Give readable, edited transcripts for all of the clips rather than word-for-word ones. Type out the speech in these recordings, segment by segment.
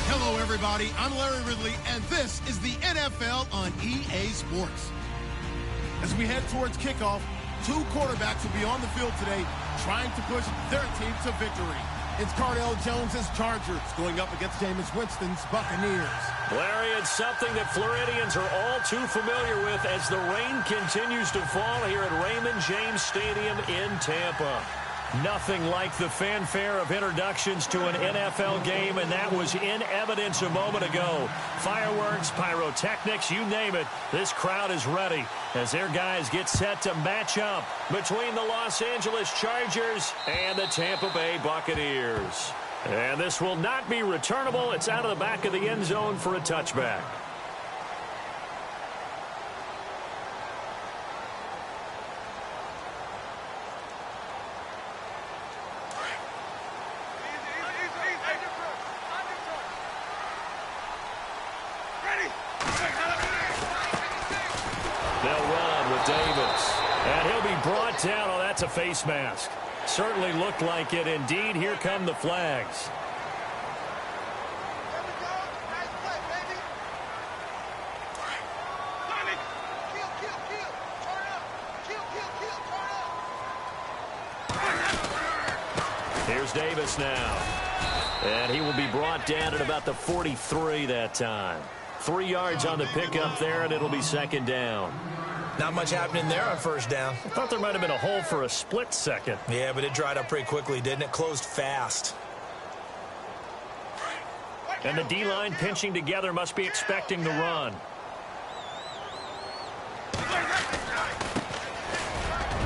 Hello, everybody. I'm Larry Ridley, and this is the NFL on EA Sports. As we head towards kickoff, two quarterbacks will be on the field today trying to push their team to victory. It's Cardale Jones's Chargers going up against Jameis Winston's Buccaneers. Larry, it's something that Floridians are all too familiar with as the rain continues to fall here at Raymond James Stadium in Tampa. Nothing like the fanfare of introductions to an NFL game, and that was in evidence a moment ago. Fireworks, pyrotechnics, you name it. This crowd is ready as their guys get set to match up between the Los Angeles Chargers and the Tampa Bay Buccaneers. And this will not be returnable. It's out of the back of the end zone for a touchback. Down. Oh, that's a face mask. Certainly looked like it. Indeed, here come the flags. Here's Davis now. And he will be brought down at about the 43 that time. 3 yards on the pickup there, and it'll be second down. Not much happening there on first down. I thought there might have been a hole for a split second. Yeah, but it dried up pretty quickly, didn't it? Closed fast. And the D-line pinching together must be expecting the run.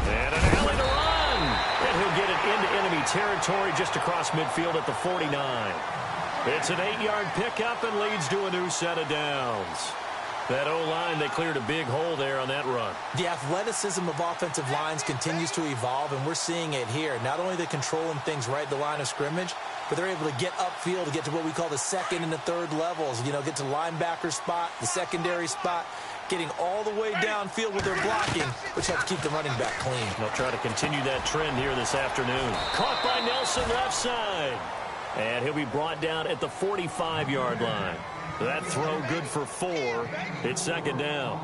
And an alley to run. And he'll get it into enemy territory just across midfield at the 49. It's an 8-yard pickup and leads to a new set of downs. That O-line, they cleared a big hole there on that run. The athleticism of offensive lines continues to evolve, and we're seeing it here. Not only are they controlling things right at the line of scrimmage, but they're able to get upfield to get to what we call the second and the third levels. You know, get to linebacker spot, the secondary spot, getting all the way downfield with their blocking, which helps keep the running back clean. They'll try to continue that trend here this afternoon. Caught by Nelson left side. And he'll be brought down at the 45-yard line. That throw good for 4. It's second down.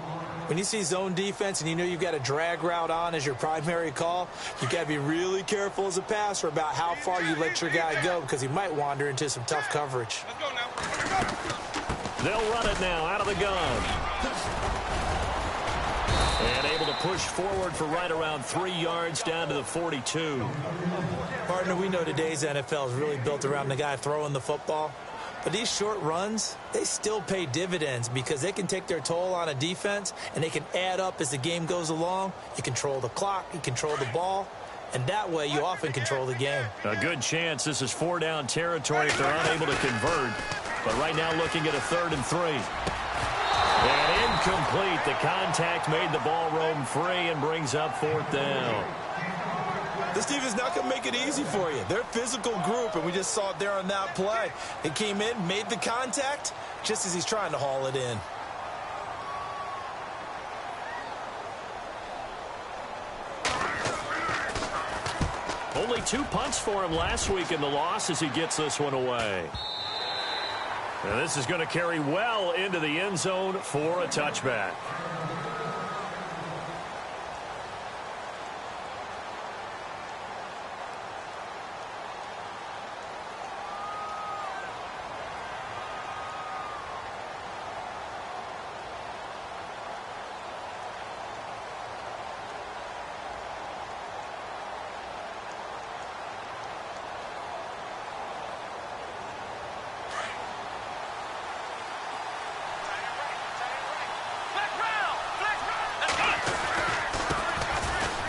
When you see zone defense and you know you've got a drag route on as your primary call, you've got to be really careful as a passer about how far you let your guy go because he might wander into some tough coverage. Let's go now. They'll run it now out of the gun. And able to push forward for right around 3 yards down to the 42. Partner, we know today's NFL is really built around the guy throwing the football. But these short runs, they still pay dividends because they can take their toll on a defense and they can add up as the game goes along. You control the clock, you control the ball, and that way you often control the game. A good chance this is 4-down territory if they're unable to convert. But right now looking at a 3rd and 3. And incomplete. The contact made the ball roam free and brings up 4th down. This defense not going to make it easy for you. They're a physical group, and we just saw it there on that play. They came in, made the contact, just as he's trying to haul it in. Only 2 punts for him last week in the loss as he gets this one away. And this is going to carry well into the end zone for a touchback.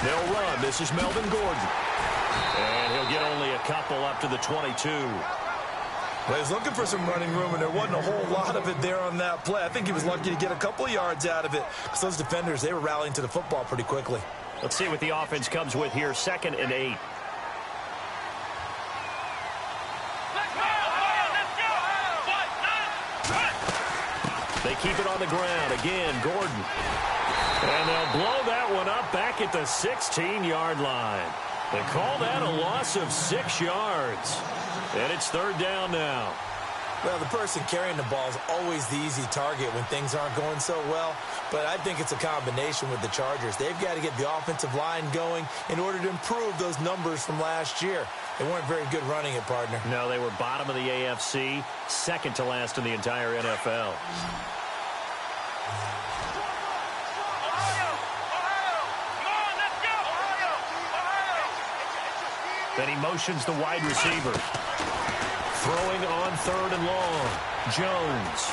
They'll run. This is Melvin Gordon. And he'll get only a couple up to the 22. Well, he's looking for some running room, and there wasn't a whole lot of it there on that play. I think he was lucky to get a couple yards out of it because those defenders, they were rallying to the football pretty quickly. Let's see what the offense comes with here. 2nd and 8. They keep it on the ground. Again, Gordon. And they'll blow that one up back at the 16-yard line. They call that a loss of 6 yards. And it's third down now. Well, the person carrying the ball is always the easy target when things aren't going so well. But I think it's a combination with the Chargers. They've got to get the offensive line going in order to improve those numbers from last year. They weren't very good running it, partner. No, they were bottom of the AFC, second to last in the entire NFL. Then he motions the wide receiver. Throwing on third and long. Jones.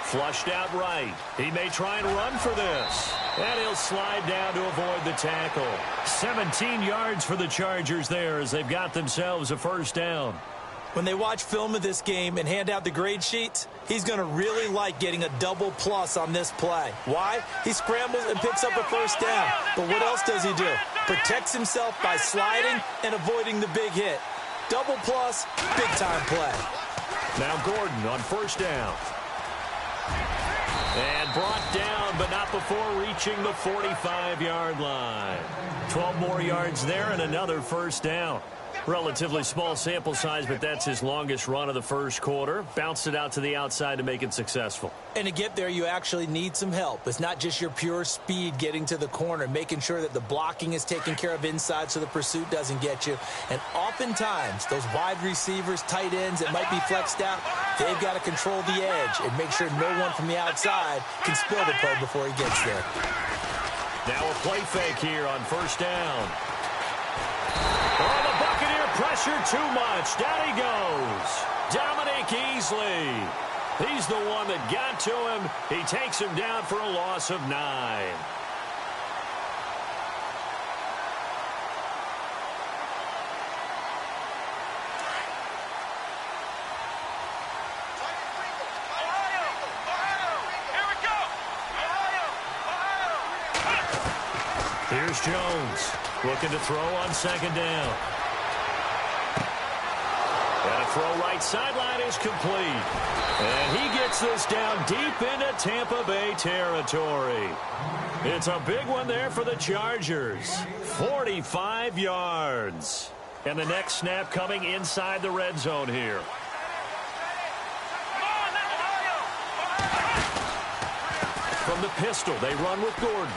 Flushed out right. He may try and run for this. And he'll slide down to avoid the tackle. 17 yards for the Chargers there as they've got themselves a first down. When they watch film of this game and hand out the grade sheets, he's going to really like getting a double plus on this play. Why? He scrambles and picks up a first down. But what else does he do? Protects himself by sliding and avoiding the big hit. Double plus, big-time play. Now Gordon on first down. And brought down, but not before reaching the 45-yard line. 12 more yards there and another first down. Relatively small sample size, but that's his longest run of the first quarter. Bounced it out to the outside to make it successful. And to get there, you actually need some help. It's not just your pure speed getting to the corner, making sure that the blocking is taken care of inside so the pursuit doesn't get you. And oftentimes, those wide receivers, tight ends that might be flexed out, they've got to control the edge and make sure no one from the outside can spill the play before he gets there. Now a play fake here on first down. Oh, the Buccaneer pressure too much. Down he goes. Dominic Easley. He's the one that got to him. He takes him down for a loss of 9. Here's Jones. Looking to throw on second down. And a throw right sideline is complete. And he gets this down deep into Tampa Bay territory. It's a big one there for the Chargers. 45 yards. And the next snap coming inside the red zone here. From the pistol, they run with Gordon.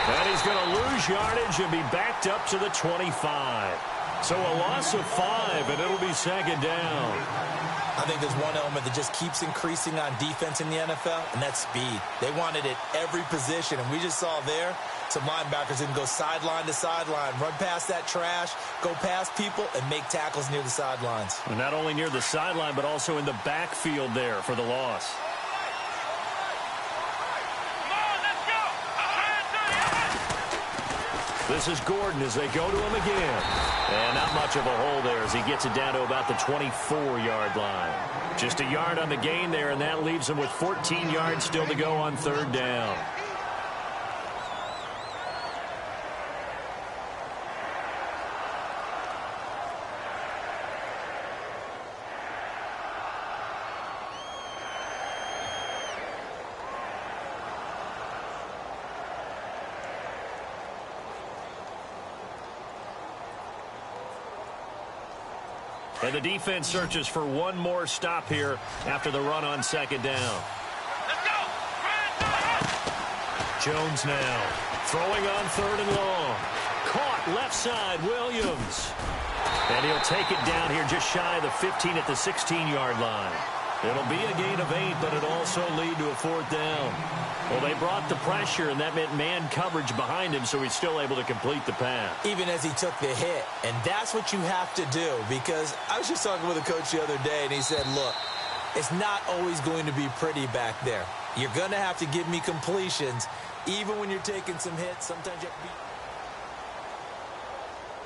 And he's going to lose yardage and be backed up to the 25. So a loss of 5, and it'll be second down. I think there's one element that just keeps increasing on defense in the NFL, and that's speed. They want it at every position, and we just saw there some linebackers who can go sideline to sideline, run past that trash, go past people, and make tackles near the sidelines. And not only near the sideline, but also in the backfield there for the loss. This is Gordon as they go to him again. And not much of a hole there as he gets it down to about the 24-yard line. Just a yard on the gain there, and that leaves him with 14 yards still to go on third down. And the defense searches for one more stop here after the run on second down. Let's go! Jones now throwing on third and long. Caught left side, Williams. And he'll take it down here just shy of the 15 at the 16-yard line. It'll be a gain of 8, but it'll also lead to a fourth down. Well, they brought the pressure, and that meant man coverage behind him, so he's still able to complete the pass. Even as he took the hit. And that's what you have to do, because I was just talking with a coach the other day, and he said, look, it's not always going to be pretty back there. You're going to have to give me completions, even when you're taking some hits. Sometimes you have to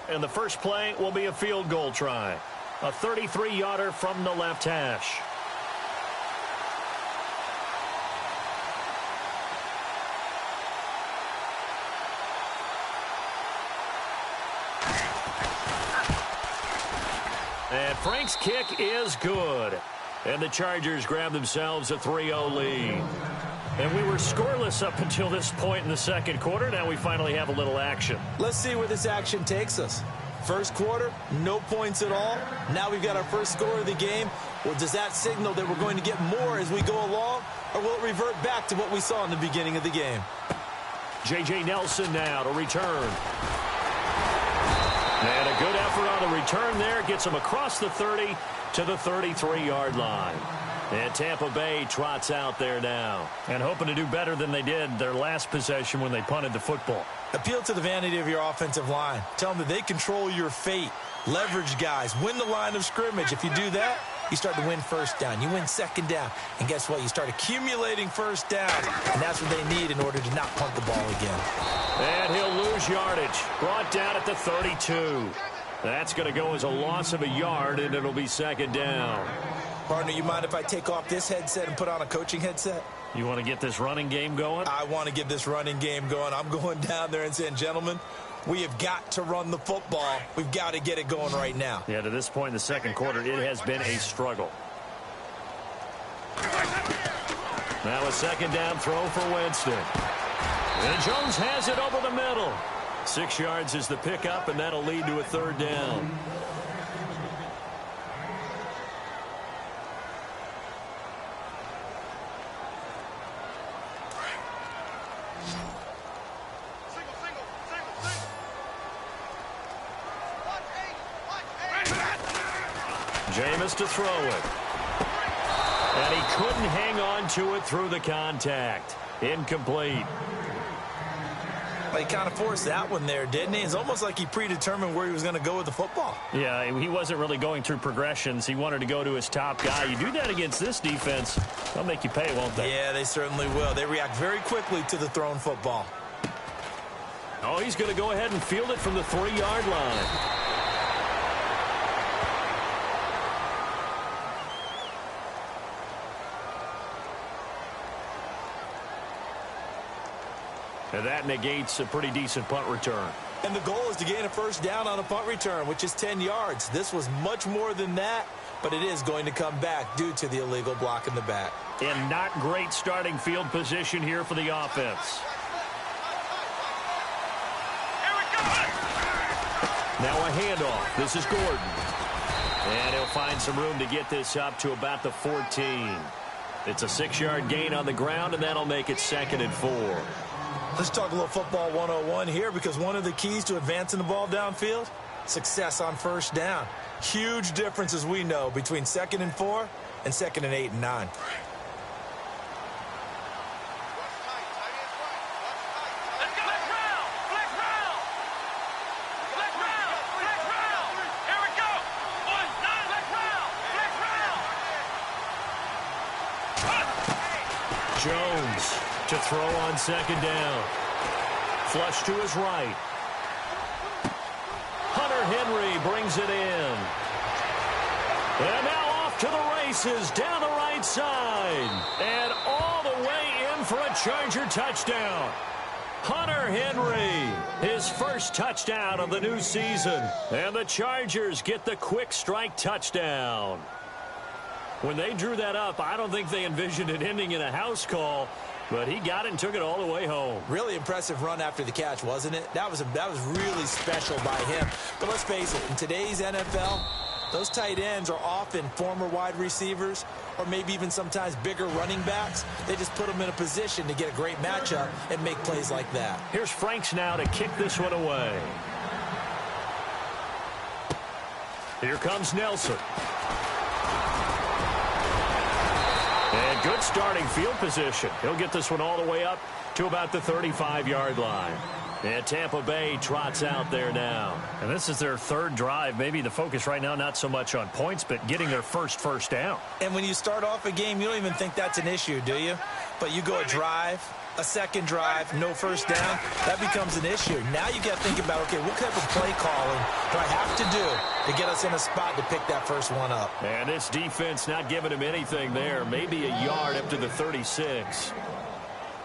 be... And the first play will be a field goal try. A 33-yarder from the left hash. And Frank's kick is good. And the Chargers grab themselves a 3-0 lead. And we were scoreless up until this point in the second quarter. Now we finally have a little action. Let's see where this action takes us. First quarter, no points at all. Now we've got our first score of the game. Well, does that signal that we're going to get more as we go along, or will it revert back to what we saw in the beginning of the game? J.J. Nelson now to return. And a good effort on the return there. Gets him across the 30 to the 33-yard line. And Tampa Bay trots out there now. And hoping to do better than they did their last possession when they punted the football. Appeal to the vanity of your offensive line. Tell them that they control your fate. Leverage guys. Win the line of scrimmage. If you do that, you start to win first down. You win second down. And guess what? You start accumulating first downs. And that's what they need in order to not punt the ball again. And he'll lose yardage. Brought down at the 32. That's going to go as a loss of a yard, and it'll be second down. Partner, you mind if I take off this headset and put on a coaching headset? You want to get this running game going? I want to get this running game going. I'm going down there and saying, gentlemen, we have got to run the football. We've got to get it going right now. Yeah, to this point in the second quarter, it has been a struggle. Now a second down throw for Winston. And Jones has it over the middle. 6 yards is the pickup, and that'll lead to a third down. Jameis to throw it. And he couldn't hang on to it through the contact. Incomplete. Well, he kind of forced that one there, didn't he? It's almost like he predetermined where he was going to go with the football. Yeah, he wasn't really going through progressions. He wanted to go to his top guy. You do that against this defense, they'll make you pay, won't they? Yeah, they certainly will. They react very quickly to the thrown football. Oh, he's going to go ahead and field it from the 3-yard line. And that negates a pretty decent punt return. And the goal is to gain a first down on a punt return, which is 10 yards. This was much more than that, but it is going to come back due to the illegal block in the back. And not great starting field position here for the offense. Now a handoff. This is Gordon. And he'll find some room to get this up to about the 14. It's a 6-yard gain on the ground, and that'll make it 2nd and 4. Let's talk a little football 101 here, because one of the keys to advancing the ball downfield, success on first down. Huge difference, as we know, between 2nd and 4 and 2nd and 8 and 9. Jones to throw on 2nd down. Flush to his right. Hunter Henry brings it in. And now off to the races down the right side. And all the way in for a Charger touchdown. Hunter Henry, his first touchdown of the new season. And the Chargers get the quick strike touchdown. When they drew that up, I don't think they envisioned it ending in a house call, but he got it and took it all the way home. Really impressive run after the catch, wasn't it? That was really special by him. But let's face it, in today's NFL, those tight ends are often former wide receivers or maybe even sometimes bigger running backs. They just put them in a position to get a great matchup and make plays like that. Here's Franks now to kick this one away. Here comes Nelson. And good starting field position. He'll get this one all the way up to about the 35-yard line. And Tampa Bay trots out there now. And this is their third drive. Maybe the focus right now not so much on points, but getting their first down. And when you start off a game, you don't even think that's an issue, do you? But you go a drive, a second drive, no first down, that becomes an issue. Now you got to think about, okay, what type of play calling do I have to do to get us in a spot to pick that first one up? And this defense not giving him anything there. Maybe a yard up to the 36.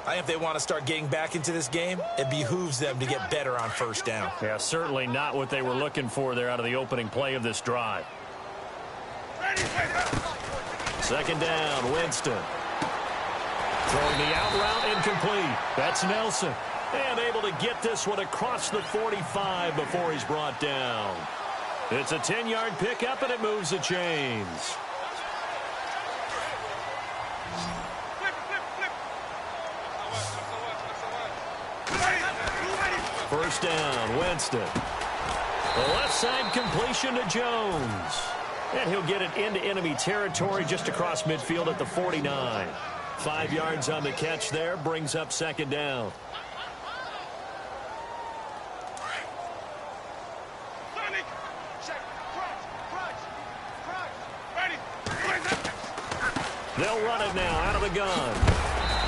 I think if they want to start getting back into this game, it behooves them to get better on first down. Yeah, certainly not what they were looking for there out of the opening play of this drive. Second down, Winston. Throwing the out route incomplete. That's Nelson. And able to get this one across the 45 before he's brought down. It's a 10-yard pickup, and it moves the chains. First down, Winston. The left side completion to Jones. And he'll get it into enemy territory just across midfield at the 49. 5 yards on the catch there, brings up second down. They'll run it now out of the gun.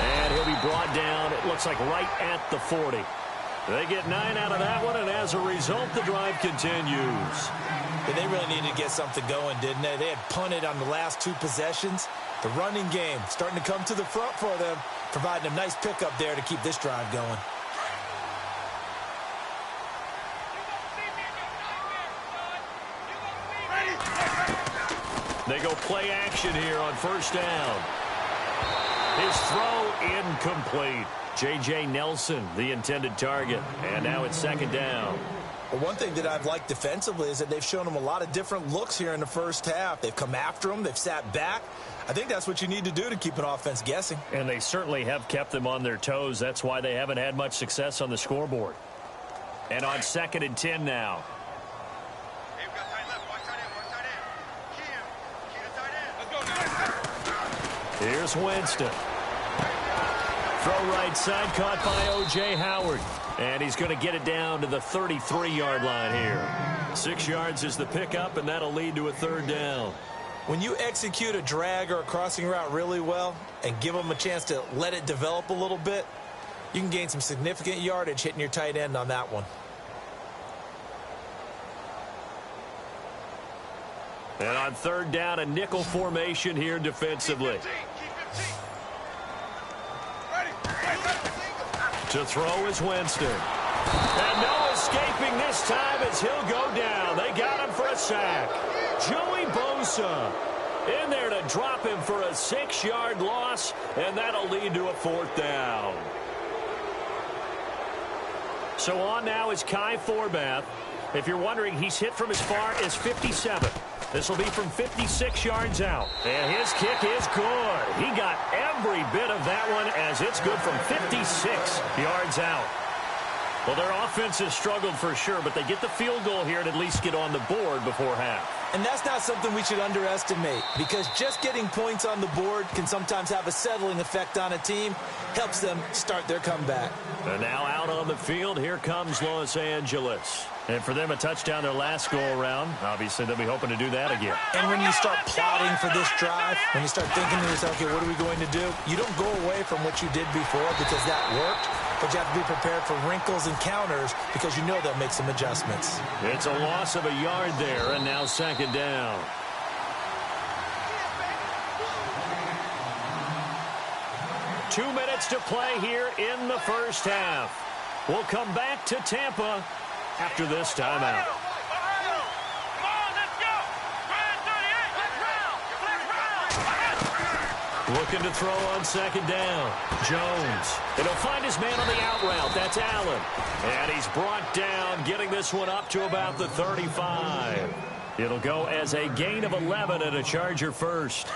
And he'll be brought down, it looks like right at the 40. They get 9 out of that one, and as a result, the drive continues. And they really needed to get something going, didn't they? They had punted on the last 2 possessions. The running game starting to come to the front for them, providing a nice pickup there to keep this drive going. They go play action here on first down. His throw incomplete. J.J. Nelson, the intended target. And now it's second down. Well, one thing that I've liked defensively is that they've shown them a lot of different looks here in the first half. They've come after them. They've sat back. I think that's what you need to do to keep an offense guessing. And they certainly have kept them on their toes. That's why they haven't had much success on the scoreboard. And on 2nd and 10 now. Here's Winston. Throw right side, caught by O.J. Howard. And he's going to get it down to the 33-yard line here. 6 yards is the pickup, and that'll lead to a third down. When you execute a drag or a crossing route really well and give them a chance to let it develop a little bit, you can gain some significant yardage hitting your tight end on that one. And on third down, a nickel formation here defensively. To throw is Winston. And no escaping this time as he'll go down. They got him for a sack. Joey Bosa in there to drop him for a 6-yard loss, and that'll lead to a fourth down. So on now is Kai Forbath. If you're wondering, he's hit from as far as 57. This will be from 56 yards out. And his kick is good. He got every bit of that one as it's good from 56 yards out. Well, their offense has struggled for sure, but they get the field goal here and at least get on the board before half. And that's not something we should underestimate, because just getting points on the board can sometimes have a settling effect on a team. Helps them start their comeback. And now out on the field, here comes Los Angeles. And for them, a touchdown their last go-around. Obviously, they'll be hoping to do that again. And when you start plotting for this drive, when you start thinking to yourself, okay, what are we going to do? You don't go away from what you did before because that worked, but you have to be prepared for wrinkles and counters because you know they'll make some adjustments. It's a loss of a yard there, and now second down. Two minutes to play here in the first half. We'll come back to Tampa after this timeout. Looking to throw on second down. Jones. And he'll find his man on the out route. That's Allen. And he's brought down, getting this one up to about the 35. It'll go as a gain of 11 and a Charger first.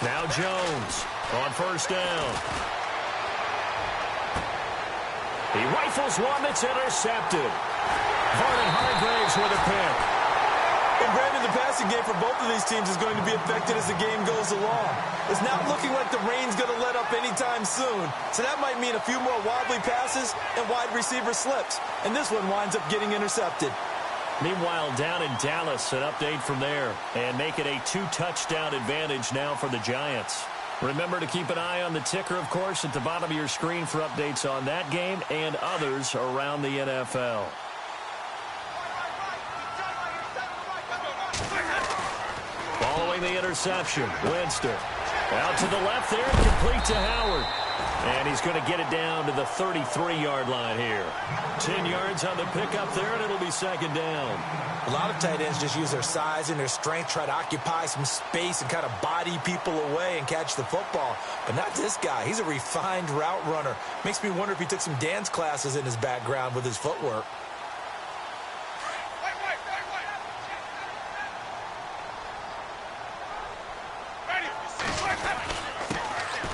Now Jones on first down. He rifles one that's intercepted. Vernon Hargraves with a pick. And Brandon, the passing game for both of these teams is going to be affected as the game goes along. It's not looking like the rain's going to let up anytime soon. So that might mean a few more wobbly passes and wide receiver slips. And this one winds up getting intercepted. Meanwhile, down in Dallas, an update from there. And make it a 2-touchdown advantage now for the Giants. Remember to keep an eye on the ticker, of course, at the bottom of your screen for updates on that game and others around the NFL. Following the interception, Winston. Out to the left there, complete to Howard. And he's going to get it down to the 33-yard line here. 10 yards on the pickup there, and it'll be second down. A lot of tight ends just use their size and their strength, try to occupy some space and kind of body people away and catch the football. But not this guy. He's a refined route runner. Makes me wonder if he took some dance classes in his background with his footwork.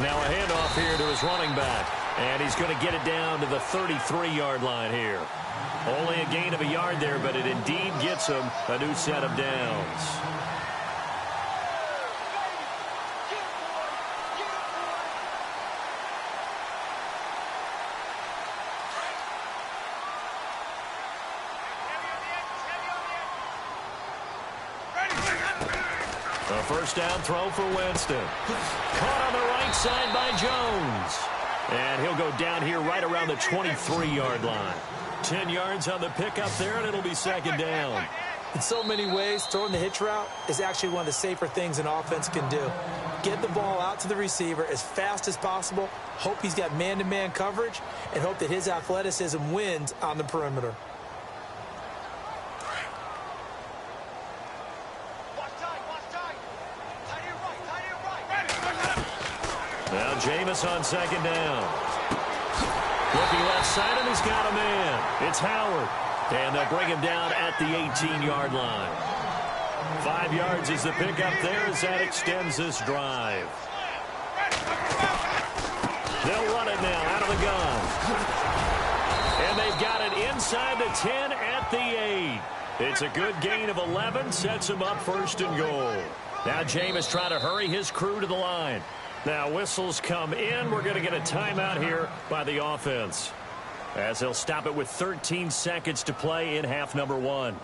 Now a handoff here to his running back. And he's going to get it down to the 33-yard line here. Only a gain of a yard there, but it indeed gets him a new set of downs. A first down throw for Winston. Caught on the right side by Jones. And he'll go down here right around the 23-yard line. 10 yards on the pickup there, and it'll be second down. In so many ways, throwing the hitch route is actually one of the safer things an offense can do. Get the ball out to the receiver as fast as possible, hope he's got man-to-man coverage, and hope that his athleticism wins on the perimeter. Now Jameis on second down. Looking left side, and he's got a man. It's Howard. And they'll bring him down at the 18-yard line. 5 yards is the pickup there as that extends this drive. They'll run it now out of the gun. And they've got it inside the 10 at the 8. It's a good gain of 11, sets him up first and goal. Now Jameis trying to hurry his crew to the line. Now whistles come in. We're going to get a timeout here by the offense, as they'll stop it with 13 seconds to play in half number 1.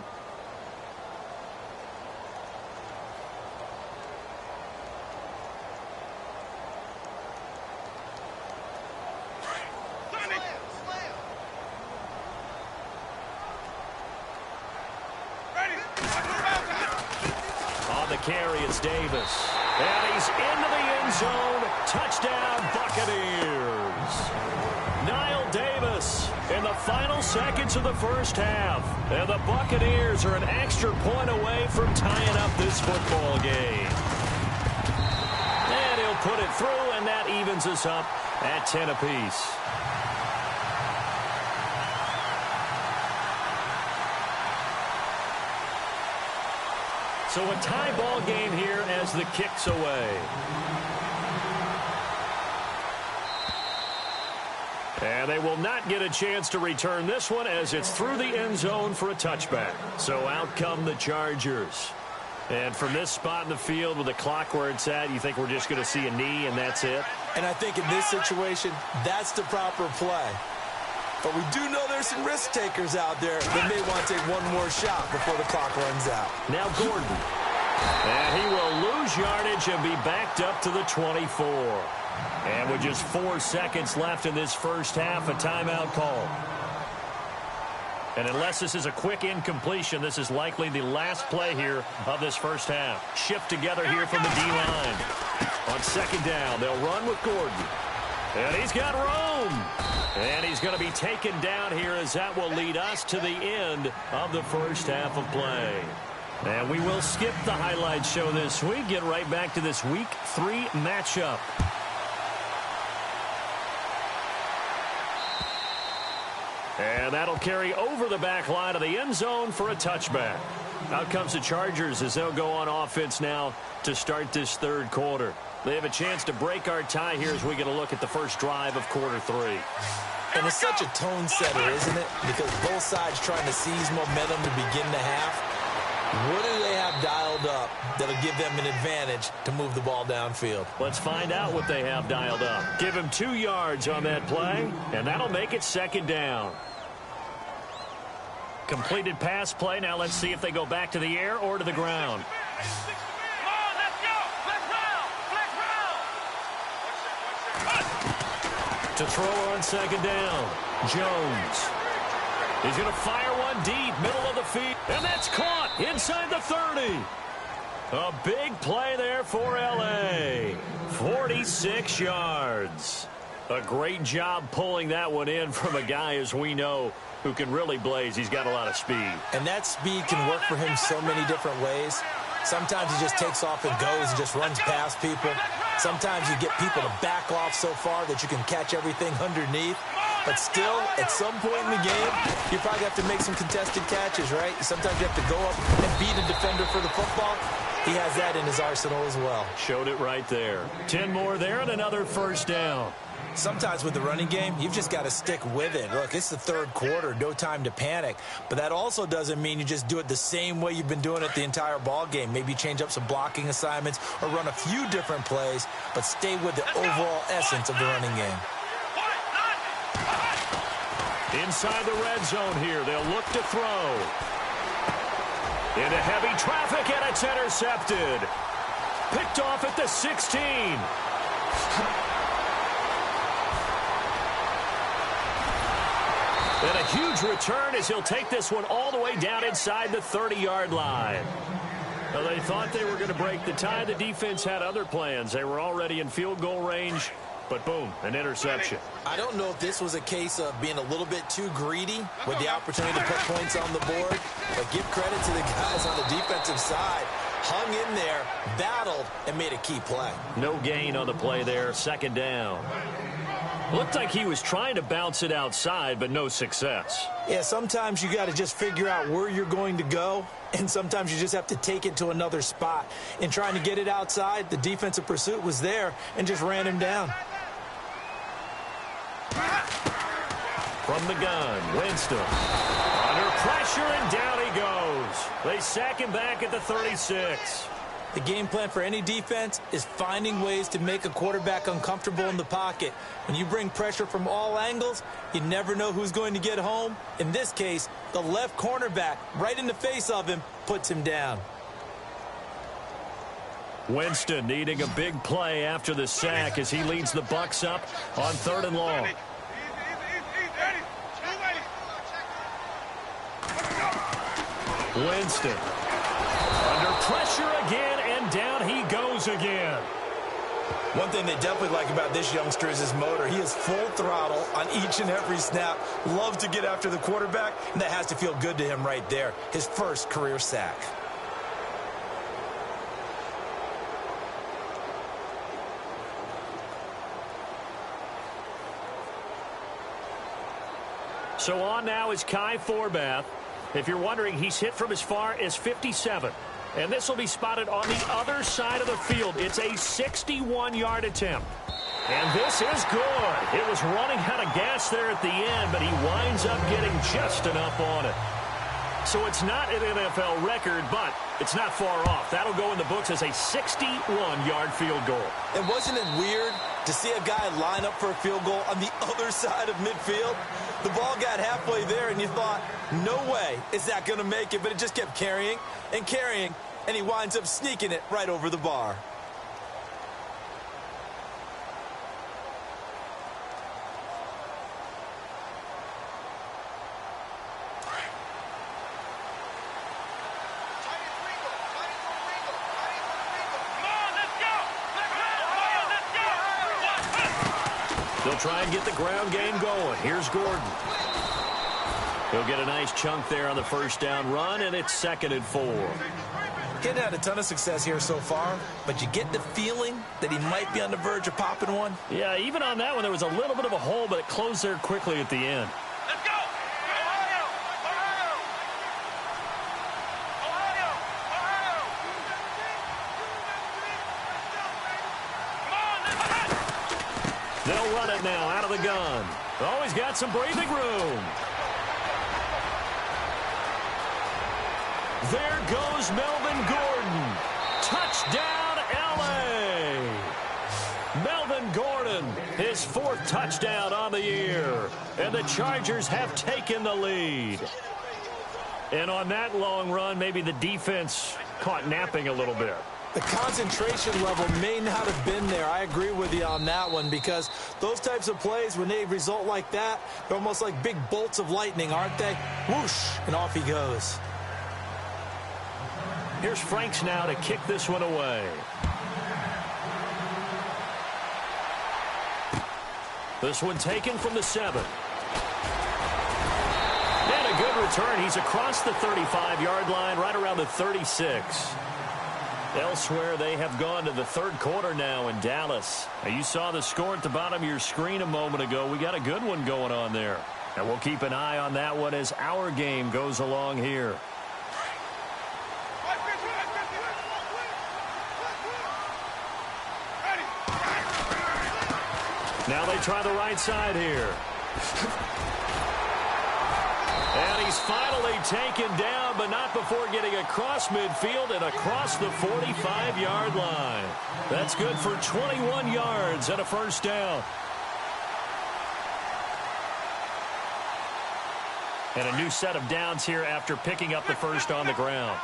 On the carry, it's Davis. And he's into the end zone. Touchdown, Buccaneers. Niall Davis in the final seconds of the first half. And the Buccaneers are an extra point away from tying up this football game. And he'll put it through, and that evens us up at 10 apiece. So a tie ball game here as the kick's away. And they will not get a chance to return this one as it's through the end zone for a touchback. So out come the Chargers. And from this spot in the field with the clock where it's at, you think we're just going to see a knee and that's it? And I think in this situation, that's the proper play. But we do know there's some risk takers out there that may want to take one more shot before the clock runs out. Now Gordon. And he will lose yardage and be backed up to the 24. And with just 4 seconds left in this first half, a timeout call. And unless this is a quick incompletion, this is likely the last play here of this first half. Shift together here from the D-line. On second down, they'll run with Gordon. And he's got room. And he's going to be taken down here as that will lead us to the end of the first half of play. And we will skip the highlights show this week. Get right back to this Week 3 matchup. And that'll carry over the back line of the end zone for a touchback. Out comes the Chargers as they'll go on offense now to start this third quarter. They have a chance to break our tie here as we get a look at the first drive of quarter 3. And it's such a tone setter, isn't it? Because both sides trying to seize momentum to begin the half. What do they have dialed up that'll give them an advantage to move the ball downfield? Let's find out what they have dialed up. Give him 2 yards on that play, and that'll make it second down. Completed pass play. Now let's see if they go back to the air or to the ground. To throw on second down, Jones. He's going to fire one deep, middle of the field, and that's caught inside the 30. A big play there for L.A. 46 yards. A great job pulling that one in from a guy, as we know, who can really blaze. He's got a lot of speed. And that speed can work for him so many different ways. Sometimes he just takes off and goes and just runs past people. Sometimes you get people to back off so far that you can catch everything underneath. But still, at some point in the game, you probably have to make some contested catches, right? Sometimes you have to go up and beat a defender for the football. He has that in his arsenal as well. Showed it right there. 10 more there and another first down. Sometimes with the running game, you've just got to stick with it. Look, it's the third quarter, no time to panic. But that also doesn't mean you just do it the same way you've been doing it the entire ball game. Maybe change up some blocking assignments or run a few different plays, but stay with the overall essence of the running game. Inside the red zone here, they'll look to throw. Into heavy traffic, and it's intercepted. Picked off at the 16. And a huge return as he'll take this one all the way down inside the 30-yard line. Now, they thought they were going to break the tie. The defense had other plans. They were already in field goal range, but boom, an interception. I don't know if this was a case of being a little bit too greedy with the opportunity to put points on the board, but give credit to the guys on the defensive side. Hung in there, battled, and made a key play. No gain on the play there, second down. Looked like he was trying to bounce it outside, but no success. Yeah, sometimes you got to just figure out where you're going to go, and sometimes you just have to take it to another spot. In trying to get it outside, the defensive pursuit was there and just ran him down. From the gun, Winston. Under pressure, and down he goes. They sack him back at the 36. The game plan for any defense is finding ways to make a quarterback uncomfortable in the pocket. When you bring pressure from all angles, you never know who's going to get home. In this case, the left cornerback, right in the face of him, puts him down. Winston needing a big play after the sack as he leads the Bucs up on 3rd and long. Winston under pressure again, and down he goes again. One thing they definitely like about this youngster is his motor. He is full throttle on each and every snap. Loves to get after the quarterback, and that has to feel good to him right there. His first career sack. So on now is Kai Forbath. If you're wondering, he's hit from as far as 57. And this will be spotted on the other side of the field. It's a 61-yard attempt. And this is good. It was running out of gas there at the end, but he winds up getting just enough on it. So it's not an NFL record, but it's not far off. That'll go in the books as a 61-yard field goal. And wasn't it weird to see a guy line up for a field goal on the other side of midfield? The ball got halfway there, and you thought, no way is that going to make it, but it just kept carrying and carrying, and he winds up sneaking it right over the bar. They'll try and get the ground game going. Here's Gordon. He'll get a nice chunk there on the first down run, and it's 2nd and 4. Hadn't had a ton of success here so far, but you get the feeling that he might be on the verge of popping one. Yeah, even on that one, there was a little bit of a hole, but it closed there quickly at the end. Let's go! Ohio! Ohio! Ohio! Come on, They'll run it now out of the gun. Always got some breathing room. There goes Melvin Gordon. Touchdown, L.A. Melvin Gordon, his 4th touchdown on the year. And the Chargers have taken the lead. And on that long run, maybe the defense caught napping a little bit. The concentration level may not have been there. I agree with you on that one, because those types of plays, when they result like that, they're almost like big bolts of lightning, aren't they? Whoosh, and off he goes. Here's Franks now to kick this one away. This one taken from the 7. And a good return. He's across the 35-yard line, right around the 36. Elsewhere, they have gone to the third quarter now in Dallas. Now, you saw the score at the bottom of your screen a moment ago. We got a good one going on there. And we'll keep an eye on that one as our game goes along here. Now they try the right side here. And he's finally taken down, but not before getting across midfield and across the 45-yard line. That's good for 21 yards and a first down. And a new set of downs here after picking up the first on the ground.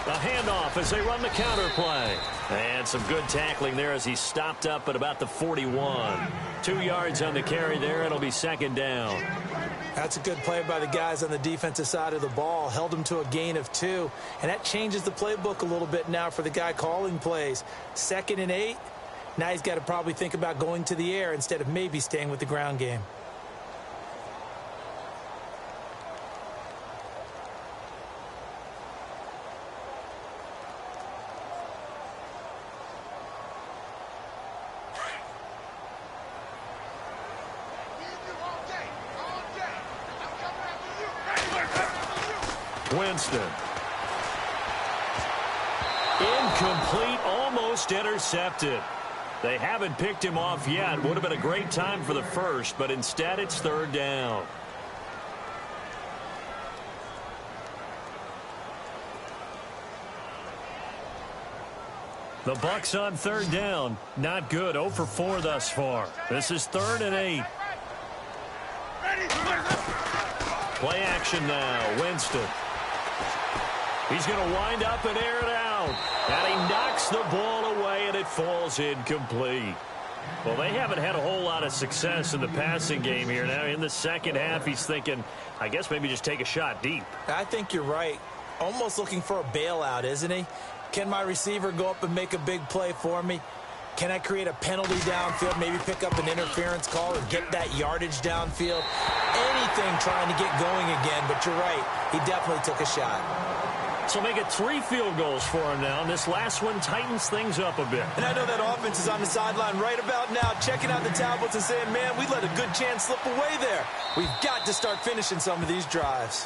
A handoff as they run the counter play. And some good tackling there as he stopped up at about the 41. 2 yards on the carry there. It'll be second down. That's a good play by the guys on the defensive side of the ball. Held them to a gain of 2. And that changes the playbook a little bit now for the guy calling plays. 2nd and 8. Now he's got to probably think about going to the air instead of maybe staying with the ground game. Winston. Incomplete, almost intercepted. They haven't picked him off yet. Would have been a great time for the first, but instead it's third down. The Bucs on third down. Not good. 0 for 4 thus far. This is 3rd and 8. Play action now. Winston. He's going to wind up and air it out. And he knocks the ball away, and it falls incomplete. Well, they haven't had a whole lot of success in the passing game here. Now, in the second half, he's thinking, I guess maybe just take a shot deep. I think you're right. Almost looking for a bailout, isn't he? Can my receiver go up and make a big play for me? Can I create a penalty downfield, maybe pick up an interference call or get that yardage downfield? Anything trying to get going again, but you're right. He definitely took a shot. So make it 3 field goals for him now, and this last one tightens things up a bit. And I know that offense is on the sideline right about now, checking out the tablets and saying, man, we let a good chance slip away there. We've got to start finishing some of these drives.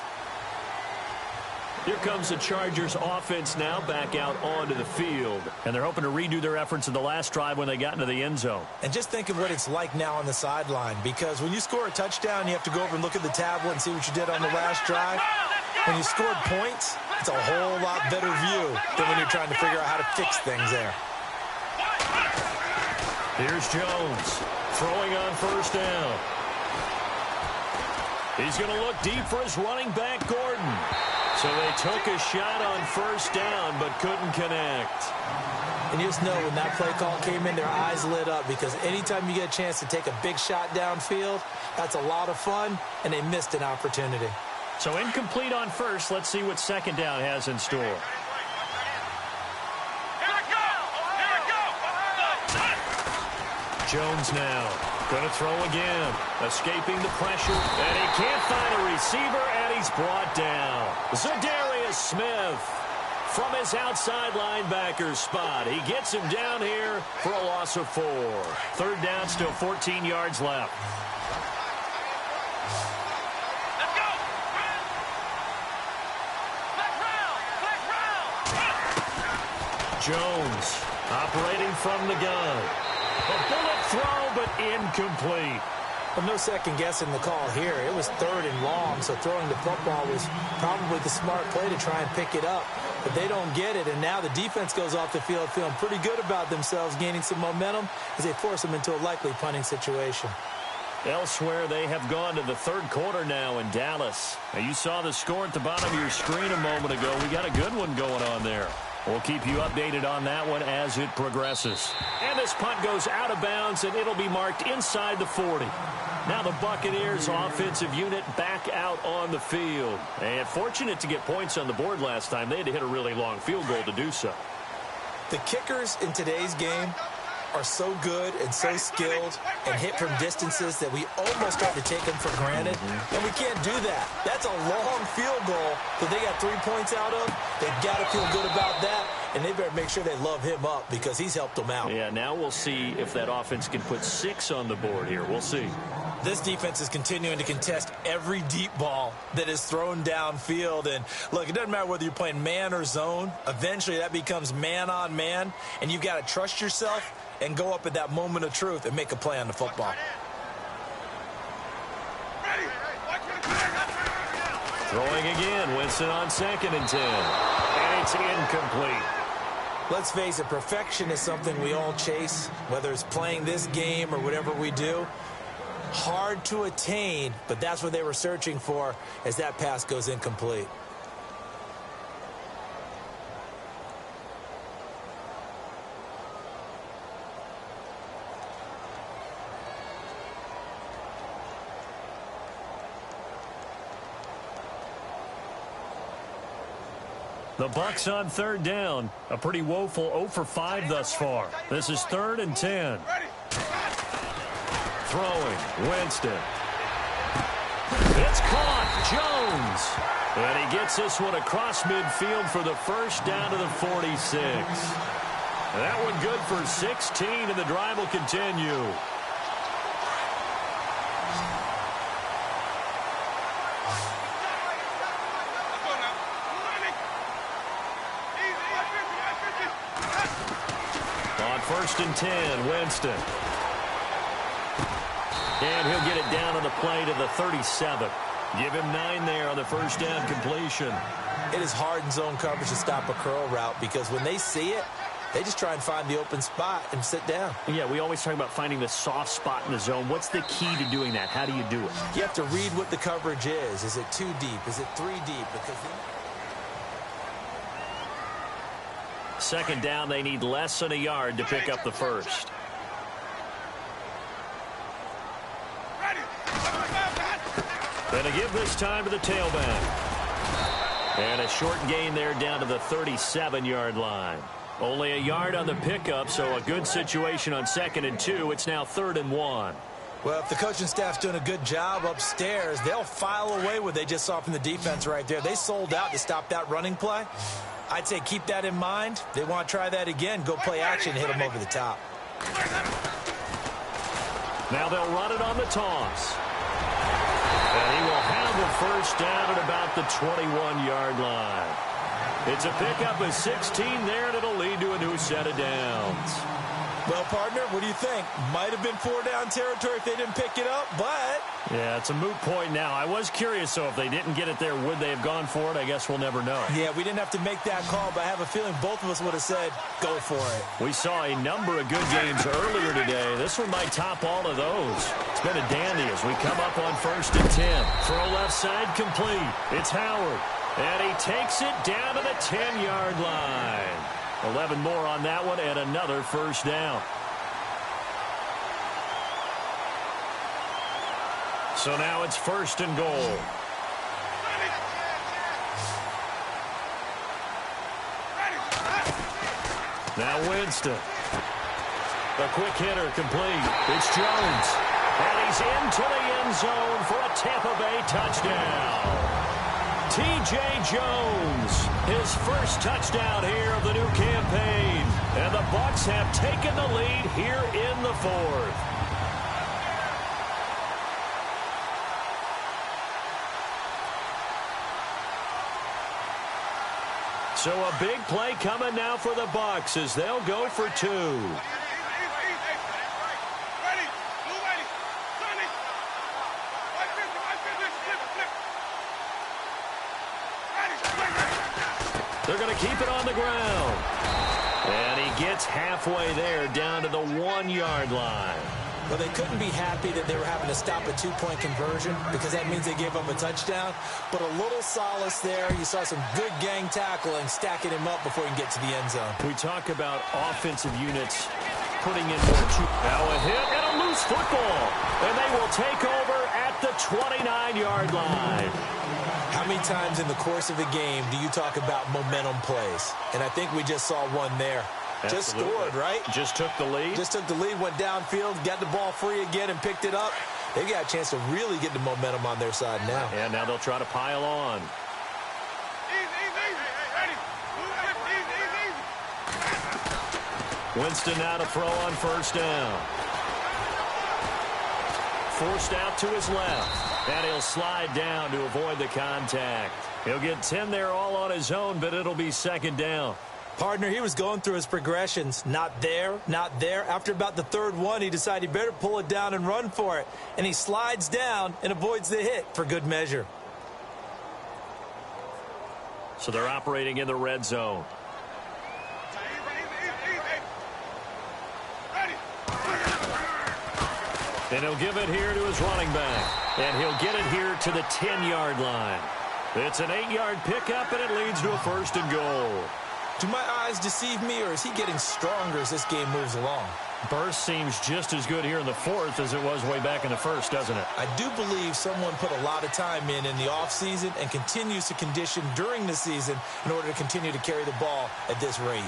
Here comes the Chargers offense now back out onto the field. And they're hoping to redo their efforts in the last drive when they got into the end zone. And just think of what it's like now on the sideline, because when you score a touchdown, you have to go over and look at the tablet and see what you did on the last drive. When you scored points, it's a whole lot better view than when you're trying to figure out how to fix things there. Here's Jones throwing on first down. He's going to look deep for his running back, Gordon. So they took a shot on first down but couldn't connect. And you just know when that play call came in, their eyes lit up, because anytime you get a chance to take a big shot downfield, that's a lot of fun, and they missed an opportunity. So incomplete on first. Let's see what second down has in store. Here we go! Here we go! Jones now going to throw again. Escaping the pressure. And he can't find a receiver, and he's brought down. Zadarius Smith from his outside linebacker spot. He gets him down here for a loss of 4. Third down, still 14 yards left. Jones operating from the gun. A bullet throw, but incomplete. Well, no second guessing the call here. It was 3rd and long, so throwing the football was probably the smart play to try and pick it up. But they don't get it, and now the defense goes off the field feeling pretty good about themselves, gaining some momentum as they force them into a likely punting situation. Elsewhere, they have gone to the third quarter now in Dallas. Now, you saw the score at the bottom of your screen a moment ago. We got a good one going on there. We'll keep you updated on that one as it progresses. And this punt goes out of bounds, and it'll be marked inside the 40. Now the Buccaneers offensive unit back out on the field. And fortunate to get points on the board last time. They had to hit a really long field goal to do so. The kickers in today's game are so good and so skilled and hit from distances that we almost start to take them for granted. And we can't do that. That's a long field goal that they got 3 points out of. They've got to feel good about that, and they better make sure they love him up because he's helped them out. Yeah, now we'll see if that offense can put 6 on the board here. We'll see. This defense is continuing to contest every deep ball that is thrown downfield. And, look, it doesn't matter whether you're playing man or zone. Eventually that becomes man on man, and you've got to trust yourself and go up at that moment of truth and make a play on the football. Throwing again, Winston on 2nd and 10. And it's incomplete. Let's face it, perfection is something we all chase, whether it's playing this game or whatever we do. Hard to attain, but that's what they were searching for as that pass goes incomplete. The Bucs on 3rd down. A pretty woeful 0 for 5 thus far. This is 3rd and 10. Throwing, Winston. It's caught, Jones. And he gets this one across midfield for the first down to the 46. That one good for 16, and the drive will continue. On 1st and 10, Winston. And he'll get it down on the play to the 37. Give him 9 there on the first down completion. It is hard in zone coverage to stop a curl route because when they see it, they just try and find the open spot and sit down. Yeah, we always talk about finding the soft spot in the zone. What's the key to doing that? How do you do it? You have to read what the coverage is. Is it 2 deep? Is it 3 deep? Because 2nd down, they need less than a yard to pick up the first. Going to give this time to the tailback. And a short gain there down to the 37-yard line. Only a yard on the pickup, so a good situation on 2nd and 2. It's now 3rd and 1. Well, if the coaching staff's doing a good job upstairs, they'll file away what they just saw from the defense right there. They sold out to stop that running play. I'd say keep that in mind. They want to try that again. Go play action and hit them over the top. Now they'll run it on the toss. And he will have the first down at about the 21-yard line. It's a pickup of 16 there, and it'll lead to a new set of downs. Well, partner, what do you think? Might have been 4-down territory if they didn't pick it up, but... Yeah, it's a moot point now. I was curious, so if they didn't get it there, would they have gone for it? I guess we'll never know. Yeah, we didn't have to make that call, but I have a feeling both of us would have said, go for it. We saw a number of good games earlier today. This one might top all of those. It's been a dandy as we come up on 1st and 10. Throw left side complete. It's Howard. And he takes it down to the 10-yard line. 11 more on that one and another first down. So now it's 1st and goal. Now Winston. A quick hitter complete. It's Jones. And he's into the end zone for a Tampa Bay touchdown. T.J. Jones, his first touchdown here of the new campaign. And the Bucs have taken the lead here in the 4th. So a big play coming now for the Bucs as they'll go for 2. They're going to keep it on the ground. And he gets halfway there down to the 1-yard line. Well, they couldn't be happy that they were having to stop a 2-point conversion because that means they gave up a touchdown. But a little solace there. You saw some good gang tackling, stacking him up before he can get to the end zone. We talk about offensive units putting in more. Now a hit and a loose loose football, and they will take over at the 29-yard line. How many times in the course of a game do you talk about momentum plays? And I think we just saw one there. Absolutely. Just scored, right? Just took the lead. Just took the lead, went downfield, got the ball free again, and picked it up. They got a chance to really get the momentum on their side now. And now they'll try to pile on. Winston now to throw on first down. Forced out to his left. And he'll slide down to avoid the contact. He'll get 10 there all on his own, but it'll be second down. Partner, he was going through his progressions. Not there, not there. After about the third one, he decided he better pull it down and run for it. And he slides down and avoids the hit for good measure. So they're operating in the red zone. And he'll give it here to his running back. And he'll get it here to the 10-yard line. It's an 8-yard pickup, and it leads to a first and goal. Do my eyes deceive me, or is he getting stronger as this game moves along? Burst seems just as good here in the fourth as it was way back in the first, doesn't it? I do believe someone put a lot of time in the offseason and continues to condition during the season in order to continue to carry the ball at this rate.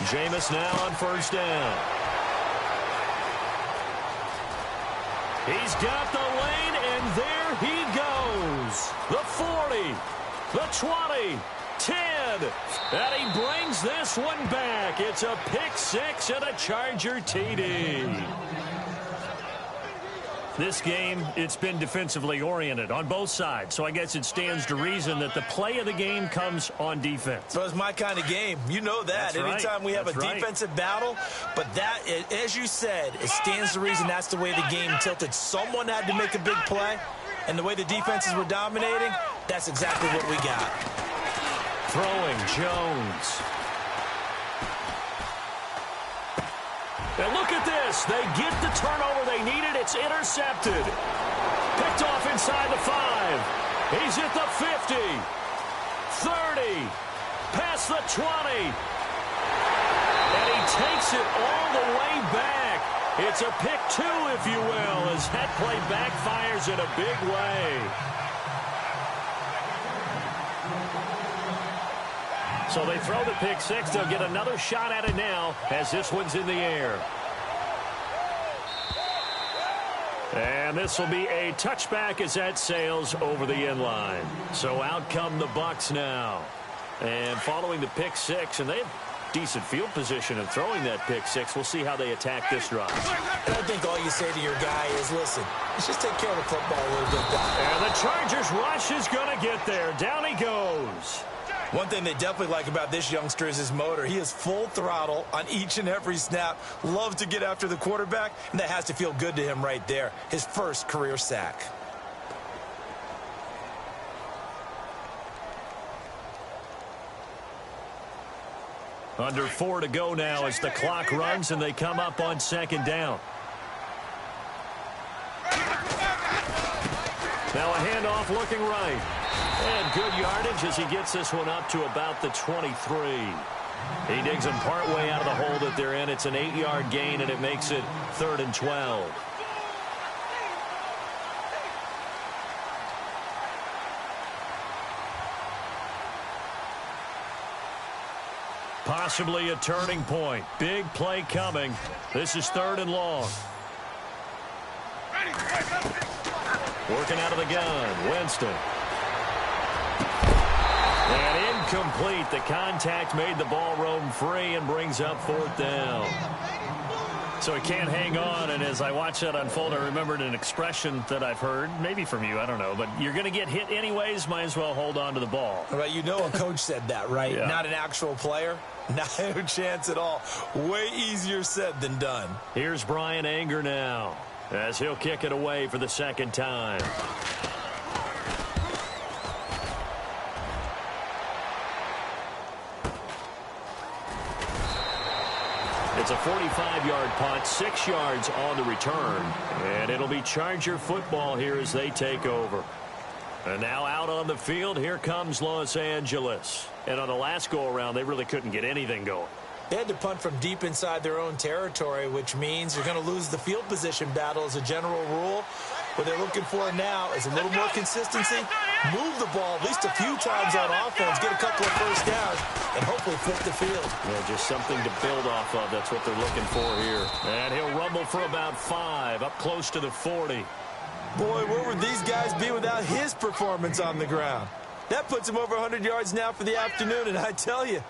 Jameis now on first down. He's got the lane, and there he goes. The 40, the 20, 10, and he brings this one back. It's a pick six and a Charger TD. This game, it's been defensively oriented on both sides, so I guess it stands to reason that the play of the game comes on defense. So it's my kind of game. You know that. That's Anytime we have a defensive battle, but that, as you said, it stands to reason that's the way the game tilted. Someone had to make a big play, and the way the defenses were dominating, that's exactly what we got. Throwing Jones. And look at this. They get the turnover they needed. It's intercepted. Picked off inside the 5. He's at the 50. 30. Past the 20. And he takes it all the way back. It's a pick 2, if you will, as that play backfires in a big way. So they throw the pick 6. They'll get another shot at it now as this one's in the air. And this will be a touchback as that sails over the end line. So out come the Bucs now. And following the pick 6, and they have decent field position in throwing that pick 6. We'll see how they attack this drive. And I think all you say to your guy is, listen, let's just take care of the football a little bit better. And the Chargers rush is going to get there. Down he goes. One thing they definitely like about this youngster is his motor. He is full throttle on each and every snap. Loves to get after the quarterback, and that has to feel good to him right there. His first career sack. Under 4 to go now as the clock runs and they come up on second down. Now a handoff looking right. And good yardage as he gets this one up to about the 23. He digs them partway out of the hole that they're in. It's an 8-yard gain, and it makes it 3rd and 12. Possibly a turning point. Big play coming. This is 3rd and long. Working out of the gun, Winston. And incomplete. The contact made the ball roam free and brings up 4th down. So he can't hang on, and as I watch that unfold, I remembered an expression that I've heard, maybe from you, I don't know, but you're going to get hit anyways, might as well hold on to the ball. Right, you know a coach said that, right? Yeah. Not an actual player. No chance at all. Way easier said than done. Here's Brian Anger now, as he'll kick it away for the 2nd time. It's a 45-yard punt, 6 yards on the return. And it'll be Charger football here as they take over. And now out on the field, here comes Los Angeles. And on the last go-around, they really couldn't get anything going. They had to punt from deep inside their own territory, which means you're going to lose the field position battle as a general rule. What they're looking for now is a little more consistency, move the ball at least a few times on offense, get a couple of first downs, and hopefully flip the field. Yeah, just something to build off of. That's what they're looking for here. And he'll rumble for about 5, up close to the 40. Boy, where would these guys be without his performance on the ground? That puts him over 100 yards now for the afternoon, and I tell you,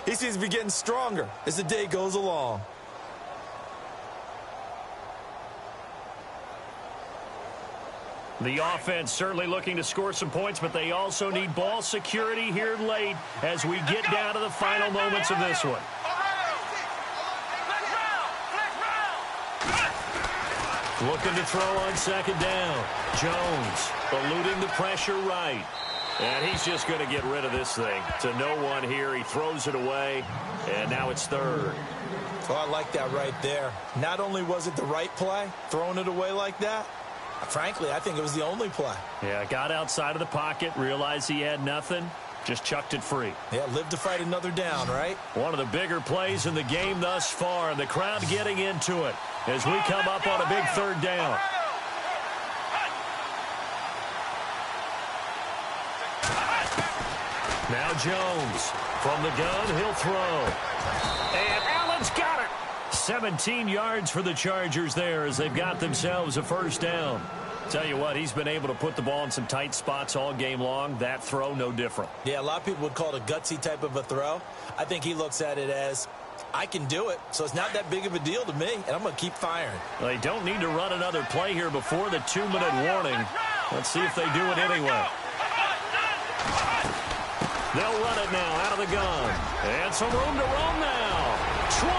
he seems to be getting stronger as the day goes along. The offense certainly looking to score some points, but they also need ball security here late as we get down to the final moments of this one. Looking to throw on second down. Jones eluding the pressure right. And he's just going to get rid of this thing. To no one here. He throws it away, and now it's third. Oh, I like that right there. Not only was it the right play, throwing it away like that, frankly, I think it was the only play. Yeah, got outside of the pocket, realized he had nothing, just chucked it free. Yeah, live to fight another down, right? One of the bigger plays in the game thus far, and the crowd getting into it as we come up on a big third down. Now Jones from the gun, he'll throw. And Allen's got it. 17 yards for the Chargers there as they've got themselves a first down. Tell you what, he's been able to put the ball in some tight spots all game long. That throw, no different. Yeah, a lot of people would call it a gutsy type of a throw. I think he looks at it as, I can do it, so it's not that big of a deal to me, and I'm going to keep firing. They don't need to run another play here before the 2-minute warning. Let's see if they do it anyway. They'll run it now out of the gun. And some room to roam now. 20.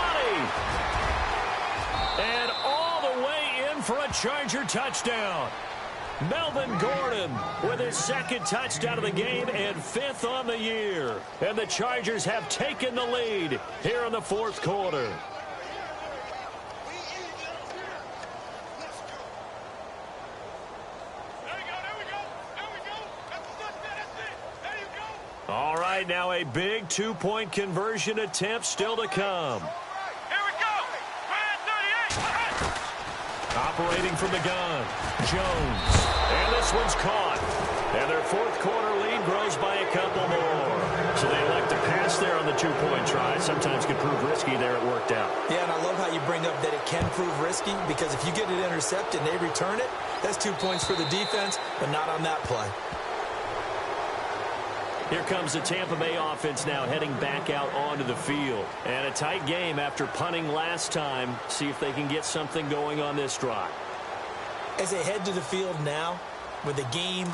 And all the way in for a Charger touchdown. Melvin Gordon with his second touchdown of the game and 5th on the year. And the Chargers have taken the lead here in the fourth quarter. All right, now a big 2-point conversion attempt still to come. Here we go. 38. Operating from the gun, Jones. And this one's caught. And their fourth quarter lead grows by a couple more. So they elect to pass there on the 2-point try. Sometimes could prove risky there. It worked out. Yeah, and I love how you bring up that it can prove risky, because if you get it intercepted and they return it, that's 2 points for the defense, but not on that play. Here comes the Tampa Bay offense now heading back out onto the field. And a tight game after punting last time. See if they can get something going on this drive. As they head to the field now, with the game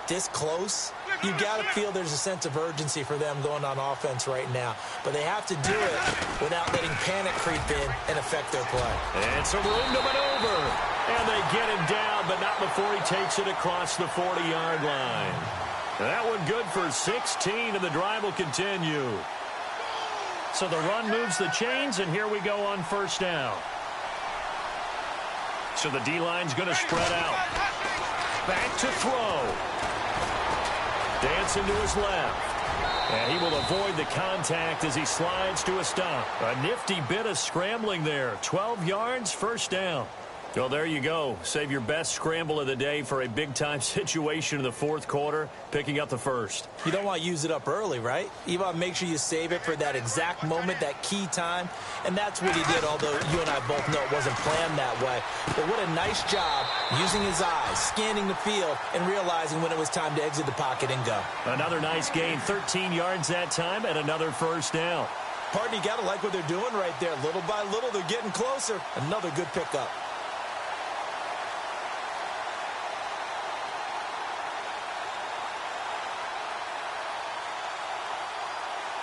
this close, you got to feel there's a sense of urgency for them going on offense right now. But they have to do it without letting panic creep in and affect their play. And some room to maneuver. And they get him down, but not before he takes it across the 40-yard line. That one good for 16, and the drive will continue. So the run moves the chains, and here we go on first down. So the D-line's going to spread out. Back to throw. Dancing to his left. And he will avoid the contact as he slides to a stop. A nifty bit of scrambling there. 12 yards, first down. Well, there you go. Save your best scramble of the day for a big-time situation in the fourth quarter, picking up the first. You don't want to use it up early, right? You want to make sure you save it for that exact moment, that key time. And that's what he did, although you and I both know it wasn't planned that way. But what a nice job using his eyes, scanning the field, and realizing when it was time to exit the pocket and go. Another nice gain, 13 yards that time, and another first down. Pardon, you got to like what they're doing right there. Little by little, they're getting closer. Another good pickup.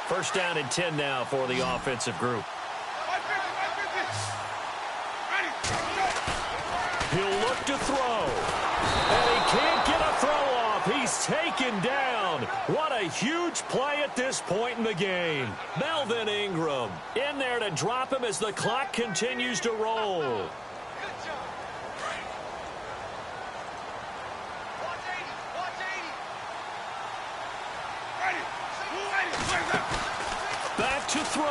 First down and 10 now for the offensive group. He'll look to throw. And he can't get a throw off. He's taken down. What a huge play at this point in the game. Melvin Ingram in there to drop him as the clock continues to roll. to throw.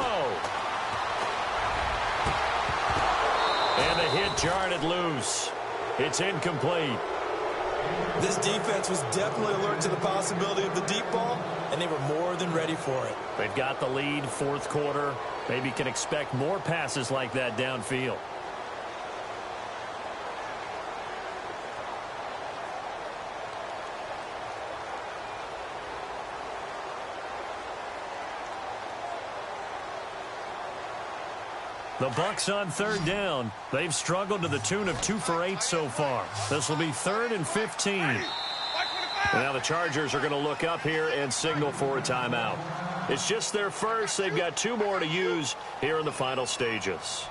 And the hit jarred it loose. It's incomplete. This defense was definitely alert to the possibility of the deep ball, and they were more than ready for it. They've got the lead, fourth quarter. Maybe can expect more passes like that downfield. The Bucs on third down. They've struggled to the tune of 2 for 8 so far. This will be 3rd and 15. Now the Chargers are going to look up here and signal for a timeout. It's just their first. They've got 2 more to use here in the final stages.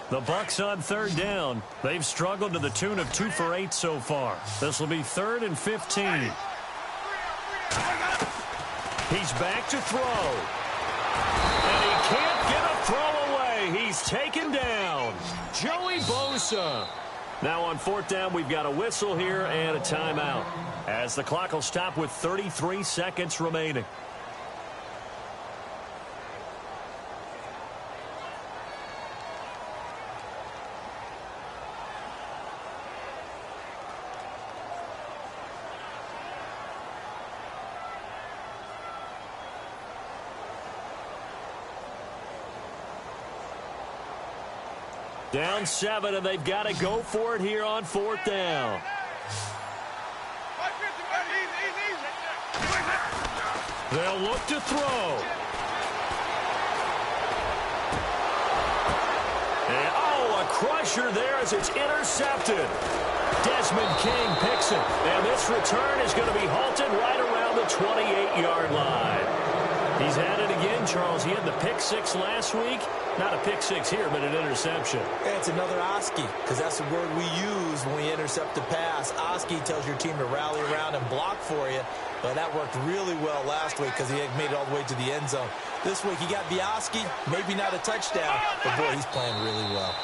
The Bucs on third down. They've struggled to the tune of 2 for 8 so far. This will be 3rd and 15. He's back to throw. And he can't get a throw away. He's taken down. Joey Bosa. Now on 4th down, we've got a whistle here and a timeout, as the clock will stop with 33 seconds remaining. Down 7, and they've got to go for it here on 4th down. They'll look to throw. And, a crusher there as it's intercepted. Desmond King picks it, and this return is going to be halted right around the 28-yard line. He's had it again, Charles. He had the pick 6 last week. Not a pick 6 here, but an interception. Yeah, it's another Oski, because that's the word we use when we intercept a pass. Oski tells your team to rally around and block for you, but that worked really well last week because he had made it all the way to the end zone. This week he got the Oski, maybe not a touchdown, but boy, he's playing really well.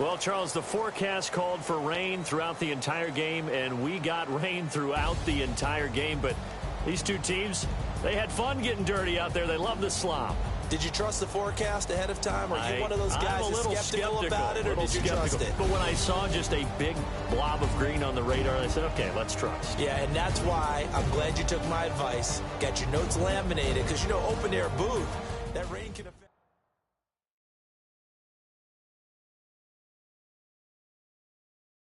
Well, Charles, the forecast called for rain throughout the entire game, and we got rain throughout the entire game. But these two teams, they had fun getting dirty out there. They love the slop. Did you trust the forecast ahead of time? Or are you one of those guys that's skeptical about it, or did you trust it? But when I saw just a big blob of green on the radar, I said, okay, let's trust. Yeah, and that's why I'm glad you took my advice. Got your notes laminated, because, open-air booth, that rain can affect...